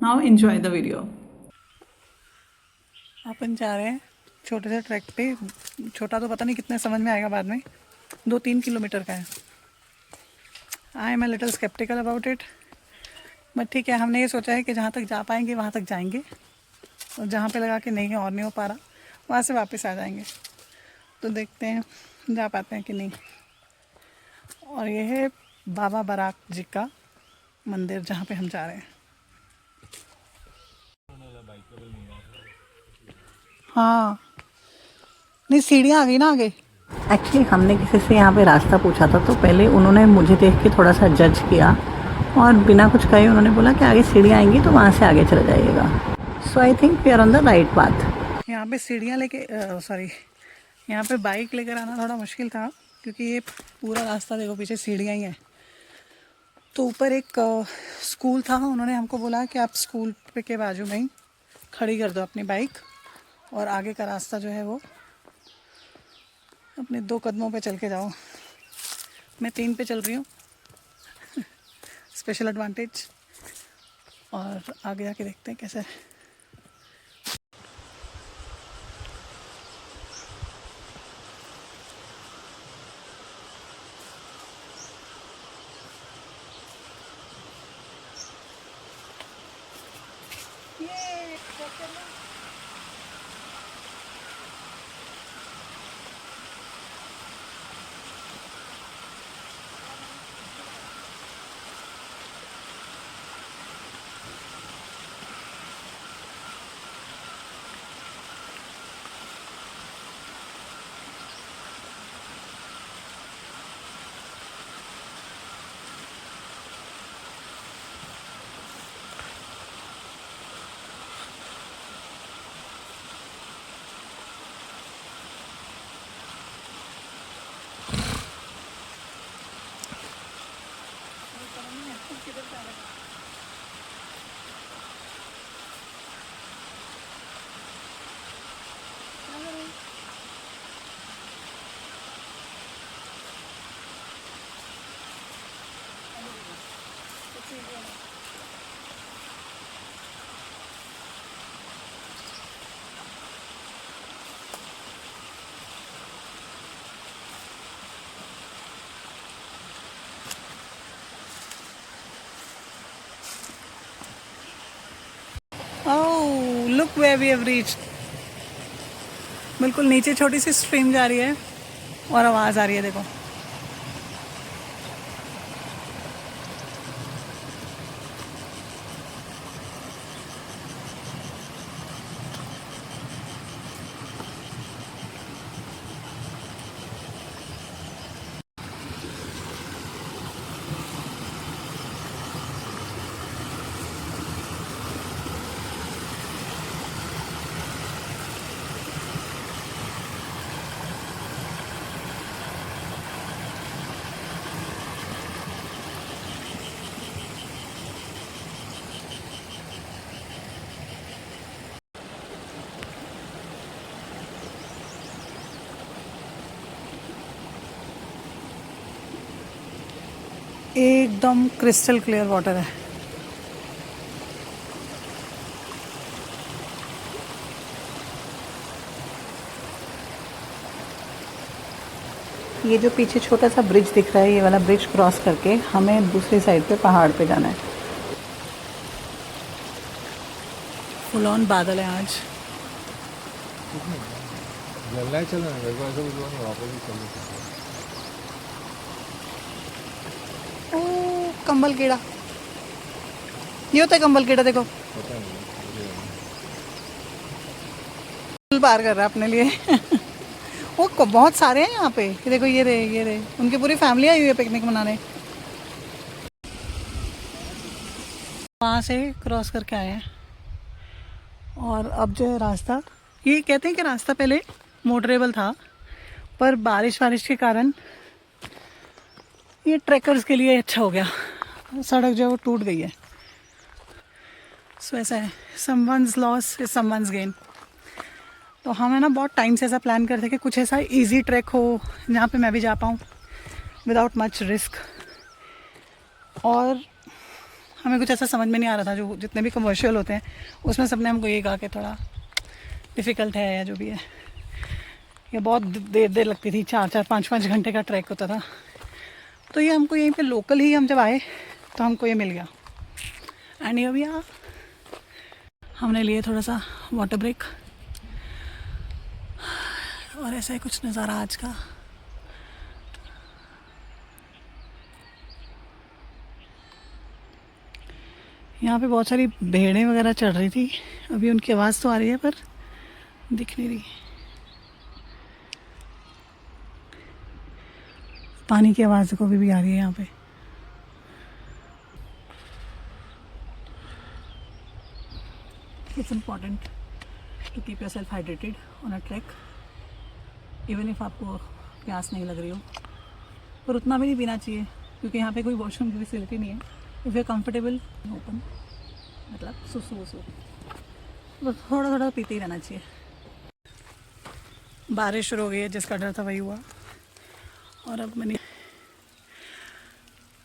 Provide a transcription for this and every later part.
Now enjoy the video. अपन जा रहे हैं छोटे से ट्रैक पे। छोटा तो पता नहीं कितने समझ में आएगा बाद में। 2-3 किलोमीटर का है। I am a little sceptical about it, but ठीक है। हमने ये सोचा है कि जहाँ तक जा पाएंगे वहाँ तक जाएंगे, और जहाँ पे लगा कि नहीं और नहीं हो पा रहा वहाँ से वापस आ जाएंगे। तो देखते हैं जा पाते हैं कि नहीं। और ये है बाबा बराक जी का मंदिर जहाँ पे हम जा रहे हैं। हाँ, नहीं सीढ़ियाँ आ गई ना आगे। एक्चुअली हमने किसी से यहाँ पे रास्ता पूछा था, तो पहले उन्होंने मुझे देख के थोड़ा सा जज किया और बिना कुछ कहे उन्होंने बोला कि आगे सीढ़ियाँ आएंगी तो वहाँ से आगे चले जाइएगा। So I think we are on the right path. यहाँ पे सीढ़ियाँ लेके सॉरी, यहाँ पे बाइक लेकर आना थोड़ा मुश्किल था, क्योंकि ये पूरा रास्ता देखो पीछे सीढ़ियाँ ही हैं। तो ऊपर एक स्कूल था, उन्होंने हमको बोला कि आप स्कूल पे के बाजू में ही खड़ी कर दो अपनी बाइक, और आगे का रास्ता जो है वो अपने 2 कदमों पे चल के जाओ। मैं 3 पे चल रही हूँ स्पेशल एडवांटेज। और आगे जाके देखते हैं कैसे है। Oh look where we have reached. बिल्कुल नीचे छोटी सी स्ट्रीम जा रही है और आवाज़ आ रही है देखो। एकदम क्रिस्टल क्लियर वाटर है। ये जो पीछे छोटा सा ब्रिज दिख रहा है, ये वाला ब्रिज क्रॉस करके हमें दूसरी साइड पे पहाड़ पे जाना है। फुल ऑन बादल है आज। जलना है चलना है, ऐसा कुछ नहीं, वापस ही चल सकते ओ कंबल कीड़ा, ये होता है कंबल कीड़ा देखो। पता नहीं पुल पार कर रहा है अपने लिए वो बहुत सारे हैं यहाँ पे। ये देखो ये रहे उनकी पूरी फैमिली आई हुई है पिकनिक मनाने। वहाँ से क्रॉस करके आए हैं, और अब जो है रास्ता, ये कहते हैं कि रास्ता पहले मोटरेबल था, पर बारिश के कारण ये ट्रैकर्स के लिए अच्छा हो गया। सड़क जो है वो टूट गई है। सो ऐसा है, someone's loss is someone's gain. तो हम है ना बहुत टाइम से ऐसा प्लान करते कि कुछ ऐसा इजी ट्रैक हो जहाँ पे मैं भी जा पाऊँ विदाउट मच रिस्क। और हमें कुछ ऐसा समझ में नहीं आ रहा था, जो जितने भी कमर्शियल होते हैं उसमें सबने हमको ये कहा कि थोड़ा डिफ़िकल्ट है या जो भी है। ये बहुत देर लगती थी, 4-5 घंटे का ट्रैक होता था। तो ये हमको यहीं पे लोकल ही हम जब आए तो हमको ये मिल गया। एंड ये भी हमने लिए थोड़ा सा वाटर ब्रेक, और ऐसा ही कुछ नज़ारा आज का। यहाँ पे बहुत सारी भेड़ें वगैरह चढ़ रही थी, अभी उनकी आवाज़ तो आ रही है पर दिख नहीं रही। पानी की आवाज़ को भी आ रही है यहाँ पे। It's important to keep yourself hydrated on a track, even if आपको प्यास नहीं लग रही हो, पर उतना भी नहीं पीना चाहिए क्योंकि यहाँ पे कोई वॉशरूम की फैसिलिटी नहीं है। इफ़ यू कंफर्टेबल ओपन, मतलब सुसु वसु, तो थोड़ा थोड़ा पीते ही रहना चाहिए। बारिश शुरू हो गई है, जिसका डर था वही हुआ। और अब मैंने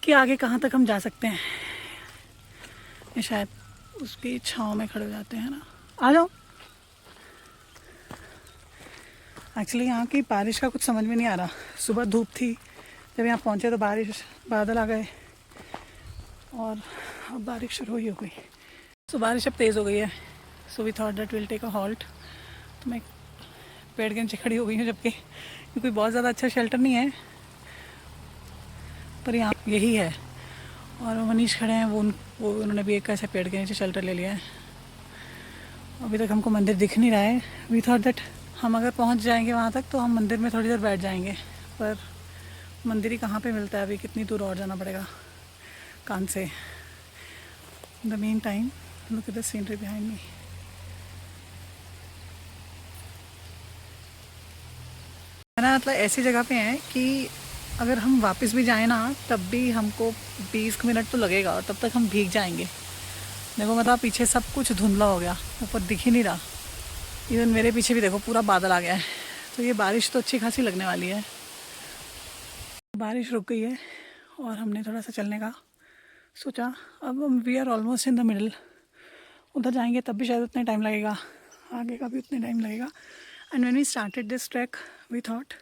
कि आगे कहाँ तक हम जा सकते हैं, ये शायद उसकी छाँव में खड़े हो जाते हैं ना। आ जाओ। एक्चुअली यहाँ की बारिश का कुछ समझ में नहीं आ रहा। सुबह धूप थी, जब यहाँ पहुँचे तो बारिश, बादल आ गए और अब बारिश शुरू ही हो गई। सो बारिश अब तेज़ हो गई है। So we thought that will take a halt. तो मैं पेड़ के नीचे खड़ी हो गई हूँ, जबकि कोई बहुत ज़्यादा अच्छा शेल्टर नहीं है, पर यहाँ यही है। और मनीष खड़े हैं, वो उन्होंने भी एक ऐसे पेड़ के नीचे शेल्टर ले लिया है। अभी तक हमको मंदिर दिख नहीं रहा है। वी थॉट दैट हम अगर पहुँच जाएंगे वहाँ तक तो हम मंदिर में थोड़ी देर बैठ जाएंगे, पर मंदिर ही कहाँ पे मिलता है, अभी कितनी दूर और जाना पड़ेगा कान से। The main time look at the scenery behind me. ना मतलब ऐसी जगह पे हैं कि अगर हम वापस भी जाएं ना तब भी हमको 20 मिनट तो लगेगा, और तब तक हम भीग जाएंगे। देखो मतलब पीछे सब कुछ धुंधला हो गया, ऊपर दिख ही नहीं रहा। इवन मेरे पीछे भी देखो पूरा बादल आ गया है। तो ये बारिश तो अच्छी खासी लगने वाली है। बारिश रुक गई है और हमने थोड़ा सा चलने का सोचा। अब we are almost in the middle. उधर जाएंगे तब भी शायद उतना टाइम लगेगा, आगे का भी उतना टाइम लगेगा। And when we started this track we thought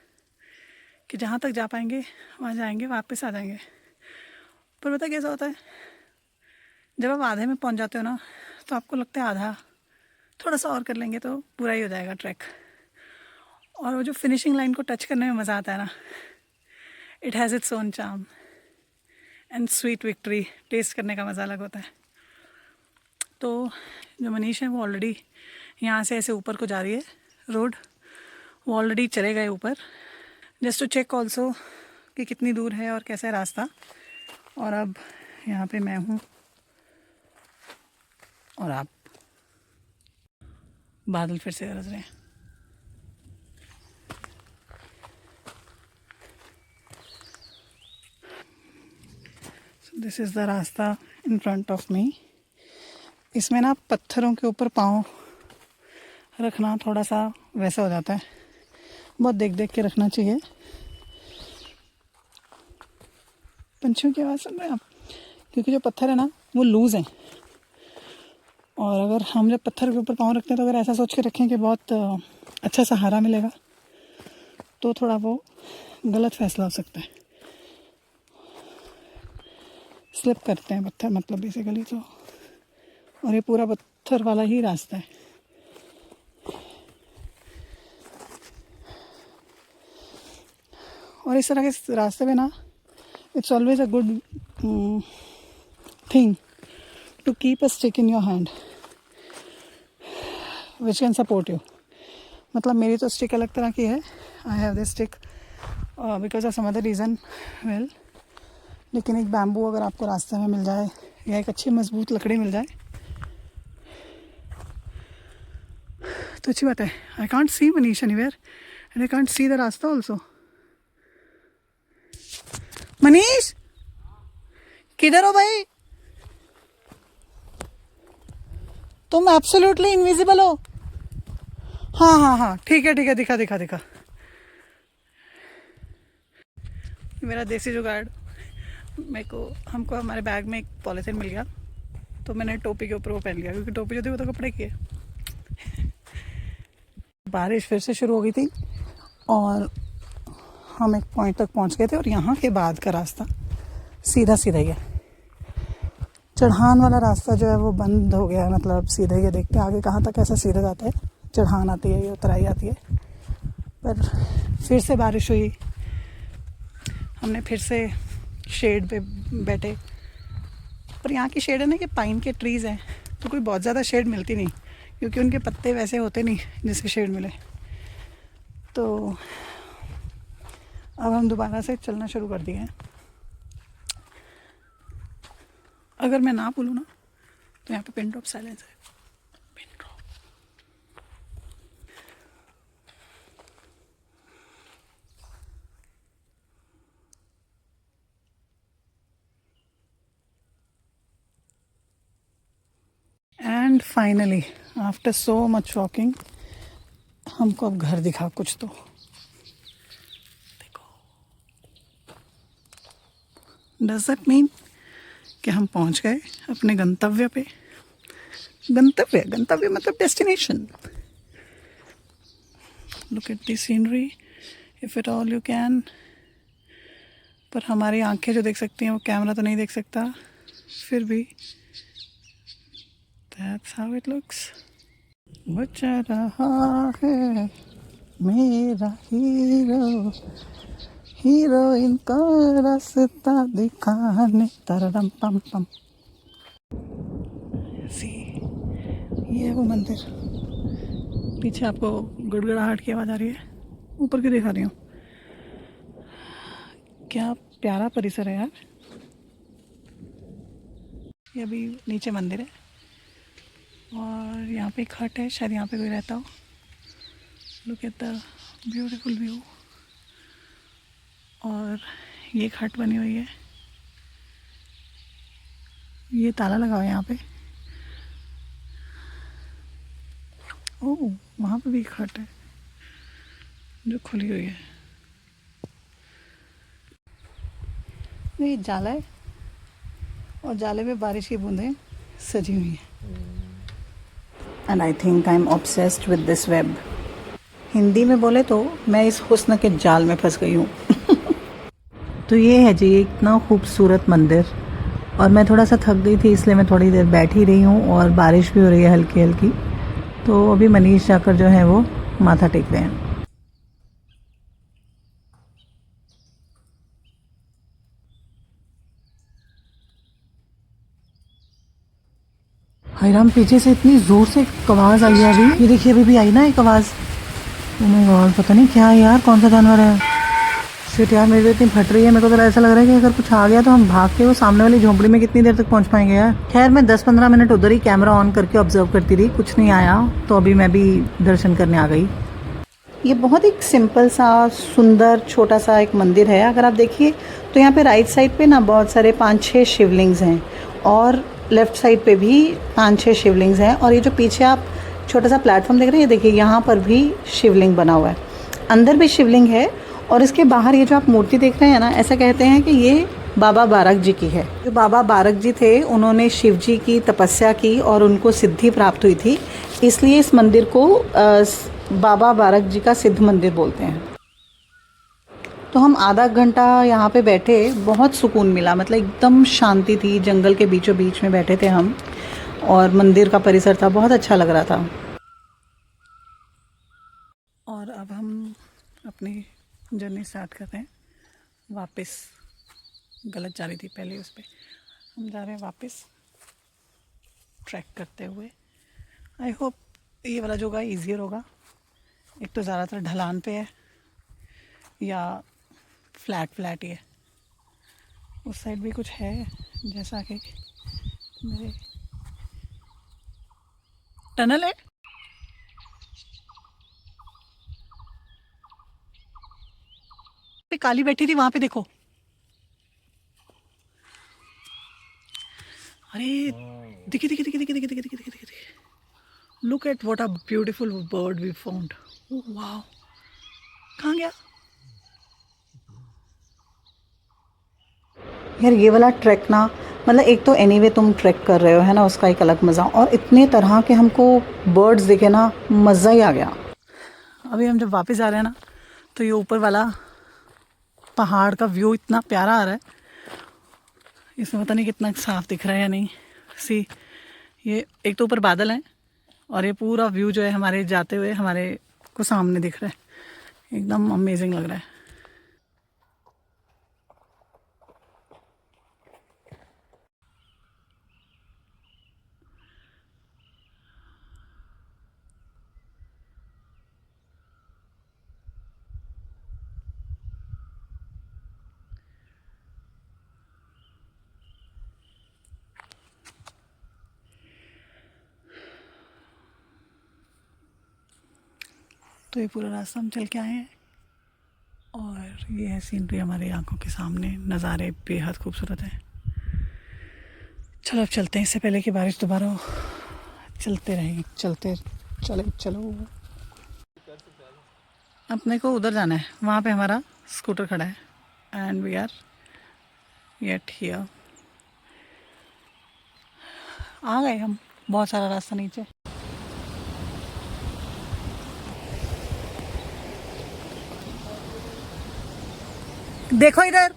कि जहाँ तक जा पाएंगे वहाँ जाएंगे, वापस आ जाएंगे। पर पता कैसा होता है, जब आप आधे में पहुँच जाते हो ना तो आपको लगता है आधा थोड़ा सा और कर लेंगे तो पूरा ही हो जाएगा ट्रैक। और वो जो फिनिशिंग लाइन को टच करने में मज़ा आता है ना, it has its own charm and sweet victory taste करने का मज़ा अलग होता है। तो जो मनीष है वो ऑलरेडी यहाँ से ऐसे ऊपर को जा रही है रोड, वो ऑलरेडी चले गए ऊपर, जस्ट टू चेक ऑल्सो कि कितनी दूर है और कैसा है रास्ता। और अब यहाँ पे मैं हूँ और आप। बादल फिर से गरज रहे हैं। दिस इज़ द रास्ता इन फ्रंट ऑफ मी। इसमें ना पत्थरों के ऊपर पाँव रखना थोड़ा सा वैसा हो जाता है, बहुत देख देख के रखना चाहिए। पंछियों की आवाज़ सुन रहे हैं आप, क्योंकि जो पत्थर है ना वो लूज़ हैं, और अगर हम जब पत्थर के ऊपर पाँव रखते हैं तो अगर ऐसा सोच के रखें कि बहुत अच्छा सहारा मिलेगा तो थोड़ा वो गलत फैसला हो सकता है। स्लिप करते हैं पत्थर, मतलब बेसिकली तो। और ये पूरा पत्थर वाला ही रास्ता है। और इस तरह के रास्ते पे ना it's always a good thing to keep a stick in your hand which can support you. मतलब मेरी तो स्टिक अलग तरह की है, I have this stick because of some other reason well. लेकिन एक बैम्बू अगर आपको रास्ते में मिल जाए या एक अच्छी मजबूत लकड़ी मिल जाए तो अच्छी बात है। I can't see Manish anywhere and I can't see the रास्ता ऑल्सो। मनीष किधर हो भाई, तुम एब्सोल्युटली इनविजिबल हो। हाँ हाँ हाँ ठीक है ठीक है, दिखा दिखा दिखा। मेरा देसी जुगाड़, मेरे को हमको हमारे बैग में एक पॉलीथीन मिल गया तो मैंने टोपी के ऊपर वो पहन लिया, क्योंकि टोपी जो थी वो तो कपड़े की है। बारिश फिर से शुरू हो गई थी और हम एक पॉइंट तक पहुंच गए थे, और यहाँ के बाद का रास्ता सीधा सीधा ही है। चढ़ान वाला रास्ता जो है वो बंद हो गया है, मतलब सीधे ये देखते आगे कहाँ तक ऐसा सीधा जाता है। चढ़ान आती है, ये उतराई आती है। पर फिर से बारिश हुई, हमने फिर से शेड पे बैठे। पर यहाँ की शेड है ना, कि पाइन के ट्रीज़ हैं, तो कोई बहुत ज़्यादा शेड मिलती नहीं, क्योंकि उनके पत्ते वैसे होते नहीं जिसकी शेड मिले। तो अब हम दोबारा से चलना शुरू कर दिए हैं। अगर मैं ना बोलूँ ना तो यहाँ पे पिन ड्रॉप साइलेंस है। Pin drop. And finally after so much walking हमको अब घर दिखा कुछ तो। देखो, डज दैट मीन कि हम पहुंच गए अपने गंतव्य पे। गंतव्य गंतव्य मतलब destination. Look at the scenery if it all you can. पर हमारी आंखें जो देख सकती हैं वो कैमरा तो नहीं देख सकता, फिर भी दैट्स हाउ इट लुक्स। बचा रहा है मेरा हीरो, हीरोइन का रास्ता दिखाने। तररम पम पम। सी, ये है वो मंदिर। पीछे आपको गुड़गुड़ाहट की आवाज़ आ रही है, ऊपर की दिखा रही हूँ। क्या प्यारा परिसर है यार। ये अभी नीचे मंदिर है और यहाँ पे एक हट है, शायद यहाँ पे कोई रहता हो। Look at the beautiful view. और ये एक हट बनी हुई है, ये ताला लगा हुआ है यहाँ पे। ओह, वहाँ पे भी एक हट है जो खुली हुई है। ये जाला है और जाले में बारिश की बूंदें सजी हुई हैं। And I think I am obsessed with this web. Hindi में बोले तो मैं इस हुस्न के जाल में फंस गई हूँ। तो ये है जी इतना खूबसूरत मंदिर, और मैं थोड़ा सा थक गई थी इसलिए मैं थोड़ी देर बैठ ही रही हूँ, और बारिश भी हो रही है हल्की हल्की। तो अभी मनीष जाकर जो है वो माथा टेक रहे हैं। हायराम, पीछे से इतनी जोर से एक आवाज़ आई है अभी। ये देखिए, अभी भी आई ना एक आवाज़। ओह माय गॉड, पता नहीं क्या है यार, कौन सा जानवर है। शिट यार, मेरी तो इतनी फट रही है। मेरे को तो ऐसा लग रहा है कि अगर कुछ आ गया तो हम भाग के वो सामने वाली झोंपड़ी में कितनी देर तक पहुंच पाएंगे यार। खैर, मैं 10-15 मिनट उधर ही कैमरा ऑन करके ऑब्जर्व करती रही, कुछ नहीं आया। तो अभी मैं भी दर्शन करने आ गई। ये बहुत एक सिंपल सा सुंदर छोटा सा एक मंदिर है। अगर आप देखिए तो यहाँ पे राइट साइड पे ना बहुत सारे 5-6 शिवलिंग्स हैं, और लेफ़्ट साइड पे भी 5-6 शिवलिंग्स हैं। और ये जो पीछे आप छोटा सा प्लेटफॉर्म देख रहे हैं, ये देखिए यहाँ पर भी शिवलिंग बना हुआ है, अंदर भी शिवलिंग है। और इसके बाहर ये जो आप मूर्ति देख रहे हैं ना, ऐसा कहते हैं कि ये बाबा बारक जी की है। जो बाबा बारक जी थे उन्होंने शिव जी की तपस्या की और उनको सिद्धि प्राप्त हुई थी, इसलिए इस मंदिर को बाबा बारक जी का सिद्ध मंदिर बोलते हैं। तो हम आधा घंटा यहाँ पे बैठे, बहुत सुकून मिला, मतलब एकदम शांति थी। जंगल के बीचों बीच में बैठे थे हम, और मंदिर का परिसर था, बहुत अच्छा लग रहा था। और अब हम अपनी जर्नी स्टार्ट करते हैं वापस। गलत जा रही थी पहले, उस पर हम जा रहे हैं वापस ट्रैक करते हुए। आई होप ये वाला जो होगा ईजियर होगा। एक तो ज़्यादातर ढलान पे है या फ्लैट ही है। उस साइड भी कुछ है, जैसा कि मेरे टनल है। पे काली बैठी थी वहां पे, देखो। अरे दिखी दिखी दिखी दिखी दिखी दिखी दिखी दिखी दिखी। Look at what a beautiful bird we found. Wow, कहाँ गया यार। ये वाला ट्रैक ना मतलब एक तो एनीवे तुम ट्रैक कर रहे हो है ना, उसका एक अलग मज़ा, और इतने तरह के हमको बर्ड्स दिखे ना, मज़ा ही आ गया। अभी हम जब वापस आ रहे हैं ना, तो ये ऊपर वाला पहाड़ का व्यू इतना प्यारा आ रहा है, इसमें पता नहीं कितना साफ दिख रहा है या नहीं। सी, ये एक तो ऊपर बादल हैं और ये पूरा व्यू जो है हमारे जाते हुए हमारे को सामने दिख रहा है, एकदम अमेजिंग लग रहा है। तो ये पूरा रास्ता हम चल के आए हैं और ये है सीनरी हमारी आंखों के सामने, नज़ारे बेहद खूबसूरत हैं। चलो अब चलते हैं, इससे पहले कि बारिश दोबारा हो। चलते रहें, चलो। अपने को उधर जाना है, वहाँ पे हमारा स्कूटर खड़ा है and we are yet here. आ गए हम, बहुत सारा रास्ता नीचे। देखो इधर।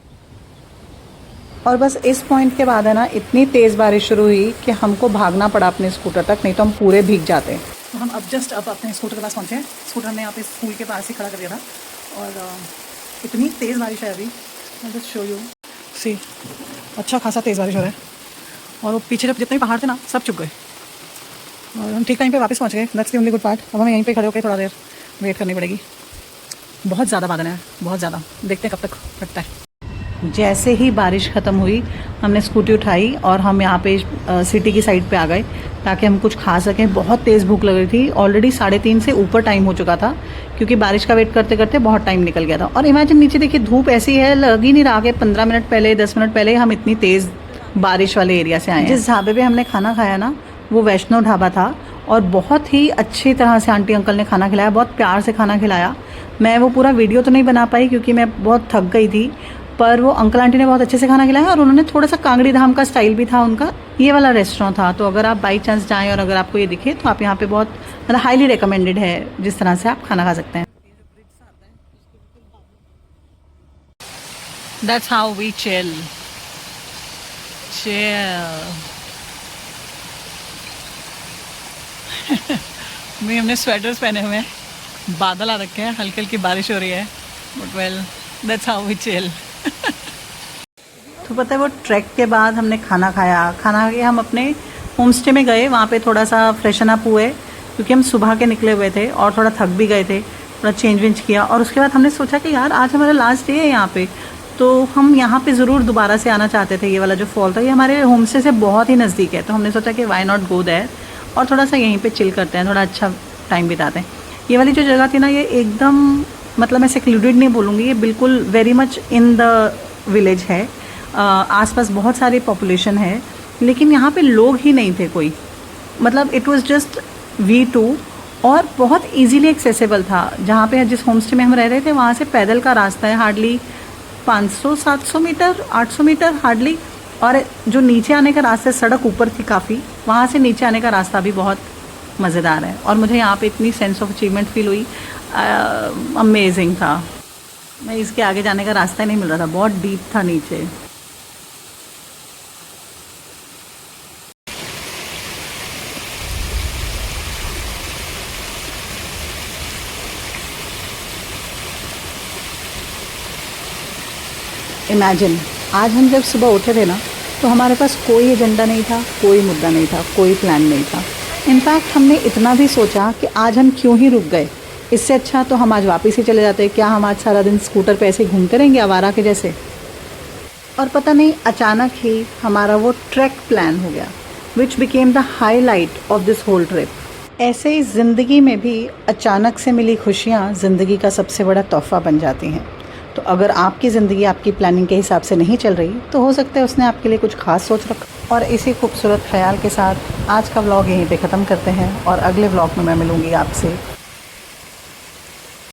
और बस इस पॉइंट के बाद है ना, इतनी तेज़ बारिश शुरू हुई कि हमको भागना पड़ा अपने स्कूटर तक, नहीं तो हम पूरे भीग जाते। तो हम अब जस्ट अपने स्कूटर के पास पहुँचे हैं। स्कूटर हमने यहाँ पे स्कूल के पास ही खड़ा कर दिया था और इतनी तेज़ बारिश है अभी, मैं जस्ट शो यू। सी, अच्छा खासा तेज़ बारिश हो रहा है और वो पीछे जब जितने भी पहाड़ थे ना, सब चुप गए और हम ठीक टाइम पे वापस पहुँच गए। That's the only good part. अब हमें यहीं पे खड़े होकर थोड़ा देर वेट करनी पड़ेगी। बहुत ज़्यादा बादल है, बहुत ज़्यादा, देखते हैं कब तक फटता है। जैसे ही बारिश ख़त्म हुई, हमने स्कूटी उठाई और हम यहाँ पे सिटी की साइड पे आ गए ताकि हम कुछ खा सकें। बहुत तेज़ भूख लग रही थी, ऑलरेडी 3:30 से ऊपर टाइम हो चुका था क्योंकि बारिश का वेट करते करते बहुत टाइम निकल गया था। और इमेजिन नीचे देखिए, धूप ऐसी है, लग ही नहीं रहा कि 15 मिनट पहले 10 मिनट पहले हम इतनी तेज़ बारिश वाले एरिया से आए हैं। जिस ढाबे पे हमने खाना खाया ना, वो वैष्णव ढाबा था और बहुत ही अच्छी तरह से आंटी अंकल ने खाना खिलाया, बहुत प्यार से खाना खिलाया। मैं वो पूरा वीडियो तो नहीं बना पाई क्योंकि मैं बहुत थक गई थी, पर वो अंकल आंटी ने बहुत अच्छे से खाना खिलाया और उन्होंने थोड़ा सा कांगड़ी धाम का स्टाइल भी था उनका, ये वाला रेस्टोरेंट था। तो अगर आप बाई चांस जाएँ और अगर आपको ये दिखे तो आप यहाँ पे बहुत मतलब हाईली रिकमेंडेड है जिस तरह से आप खाना खा सकते हैं। That's how we chill. मैं हमने स्वेटर्स पहने हुए हैं, बादल आ रखे हैं, हल्की हल्की बारिश हो रही है, but well that's how we chill. तो पता है वो ट्रैक के बाद हमने खाना खाया, खाना खा के हम अपने होम स्टे में गए, वहाँ पे थोड़ा सा फ्रेशन अप हुए क्योंकि हम सुबह के निकले हुए थे और थोड़ा थक भी गए थे, थोड़ा चेंज वेंज किया। और उसके बाद हमने सोचा कि यार आज हमारा लास्ट डे है यहाँ पे, तो हम यहाँ पे ज़रूर दोबारा से आना चाहते थे। ये वाला जो फॉल था ये हमारे होम स्टे से बहुत ही नज़दीक है, तो हमने सोचा कि वाई नॉट गो देयर और थोड़ा सा यहीं पे चिल करते हैं, थोड़ा अच्छा टाइम बिताते हैं। ये वाली जो जगह थी ना, ये एकदम मतलब मैं सेक्लूडेड नहीं बोलूँगी, ये बिल्कुल very much in the village है। आसपास बहुत सारी पॉपुलेशन है लेकिन यहाँ पे लोग ही नहीं थे कोई, मतलब it was just we two, और बहुत इजीली एक्सेसिबल था। जहाँ पे जिस होम स्टे में हम रह रहे थे वहाँ से पैदल का रास्ता है, हार्डली 500-700 मीटर, 800 मीटर हार्डली। और जो नीचे आने का रास्ता, सड़क ऊपर थी काफ़ी, वहाँ से नीचे आने का रास्ता भी बहुत मज़ेदार है। और मुझे यहाँ पे इतनी सेंस ऑफ अचीवमेंट फील हुई, अमेजिंग था। मैं इसके आगे जाने का रास्ता ही नहीं मिल रहा था, बहुत डीप था नीचे। इमेजिन आज हम जब सुबह उठे थे ना, तो हमारे पास कोई एजेंडा नहीं था, कोई मुद्दा नहीं था, कोई प्लान नहीं था। इनफैक्ट हमने इतना भी सोचा कि आज हम क्यों ही रुक गए, इससे अच्छा तो हम आज वापस ही चले जाते। क्या हम आज सारा दिन स्कूटर पे ऐसे घूमते रहेंगे आवारा के जैसे? और पता नहीं अचानक ही हमारा वो ट्रैक प्लान हो गया, which became the highlight of this whole trip. ऐसे ही ज़िंदगी में भी अचानक से मिली खुशियाँ ज़िंदगी का सबसे बड़ा तोहफ़ा बन जाती हैं। तो अगर आपकी ज़िंदगी आपकी प्लानिंग के हिसाब से नहीं चल रही, तो हो सकता है उसने आपके लिए कुछ खास सोच रखा। और इसी खूबसूरत ख्याल के साथ आज का व्लॉग यहीं पे ख़त्म करते हैं और अगले व्लॉग में मैं मिलूँगी आपसे।